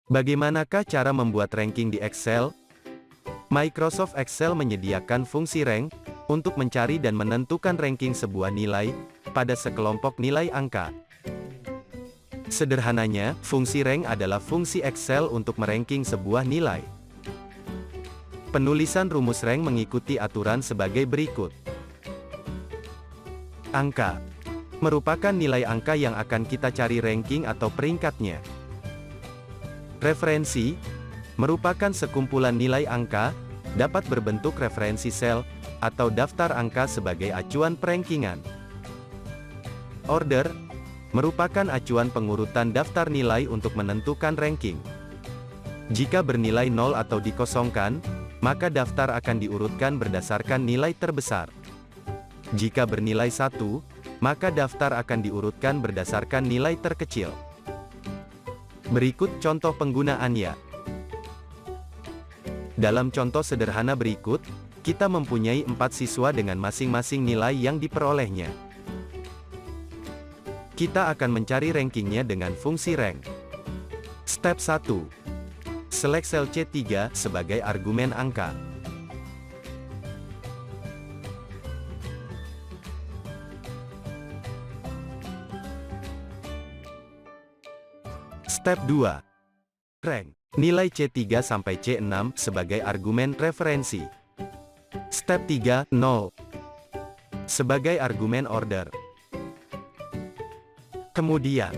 Bagaimanakah cara membuat ranking di Excel? Microsoft Excel menyediakan fungsi rank untuk mencari dan menentukan ranking sebuah nilai pada sekelompok nilai angka. Sederhananya, fungsi rank adalah fungsi Excel untuk meranking sebuah nilai. Penulisan rumus rank mengikuti aturan sebagai berikut. Angka merupakan nilai angka yang akan kita cari ranking atau peringkatnya. Referensi merupakan sekumpulan nilai angka, dapat berbentuk referensi sel atau daftar angka sebagai acuan perankingan. Order merupakan acuan pengurutan daftar nilai untuk menentukan ranking. Jika bernilai 0 atau dikosongkan, maka daftar akan diurutkan berdasarkan nilai terbesar. Jika bernilai 1, maka daftar akan diurutkan berdasarkan nilai terkecil. Berikut contoh penggunaannya. Dalam contoh sederhana berikut, kita mempunyai 4 siswa dengan masing-masing nilai yang diperolehnya. Kita akan mencari rankingnya dengan fungsi rank. Step 1. Select sel C3 sebagai argumen angka. Step 2. Rank nilai C3 sampai C6 sebagai argumen referensi. Step 3. 0 sebagai argumen order. Kemudian,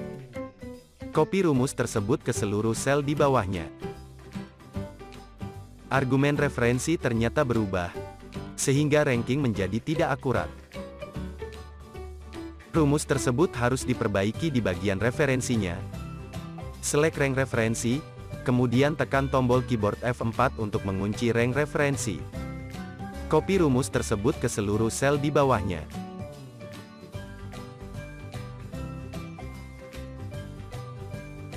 copy rumus tersebut ke seluruh sel di bawahnya. Argumen referensi ternyata berubah, sehingga ranking menjadi tidak akurat. Rumus tersebut harus diperbaiki di bagian referensinya. Select rank referensi, kemudian tekan tombol keyboard F4 untuk mengunci rank referensi. Copy rumus tersebut ke seluruh sel di bawahnya.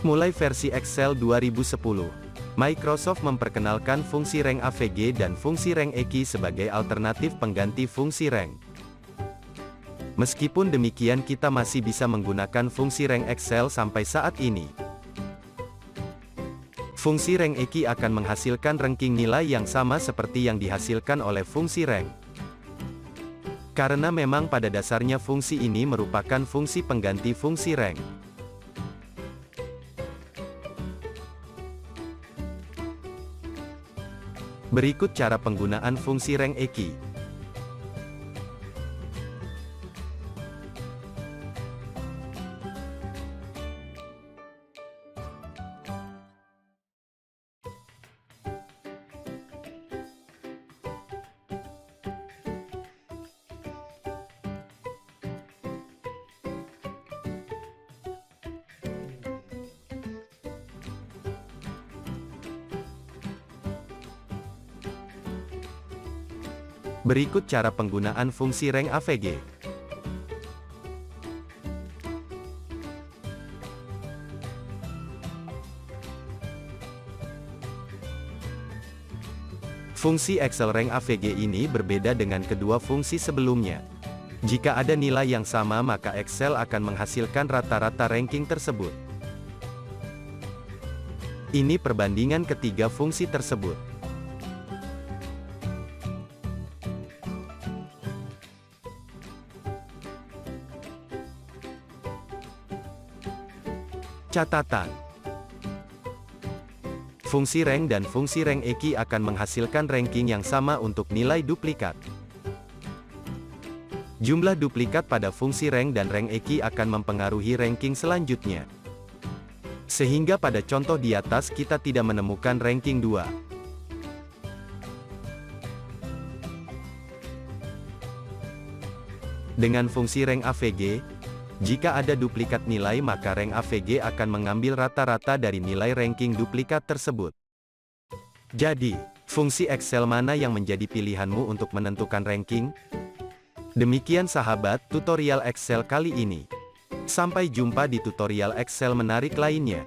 Mulai versi Excel 2010, Microsoft memperkenalkan fungsi rank AVG dan fungsi rank EQ sebagai alternatif pengganti fungsi rank. Meskipun demikian, kita masih bisa menggunakan fungsi rank Excel sampai saat ini. Fungsi rank EQ akan menghasilkan ranking nilai yang sama seperti yang dihasilkan oleh fungsi rank. Karena memang pada dasarnya fungsi ini merupakan fungsi pengganti fungsi rank. Berikut cara penggunaan fungsi rank EQ. Berikut cara penggunaan fungsi rank AVG. Fungsi Excel rank AVG ini berbeda dengan kedua fungsi sebelumnya. Jika ada nilai yang sama, maka Excel akan menghasilkan rata-rata ranking tersebut. Ini perbandingan ketiga fungsi tersebut. Catatan: fungsi rank dan fungsi rank EQ akan menghasilkan ranking yang sama untuk nilai duplikat. Jumlah duplikat pada fungsi rank dan rank EQ akan mempengaruhi ranking selanjutnya. Sehingga pada contoh di atas kita tidak menemukan ranking 2. Dengan fungsi rank AVG, jika ada duplikat nilai, maka rank AVG akan mengambil rata-rata dari nilai ranking duplikat tersebut. Jadi, fungsi Excel mana yang menjadi pilihanmu untuk menentukan ranking? Demikian sahabat, tutorial Excel kali ini. Sampai jumpa di tutorial Excel menarik lainnya.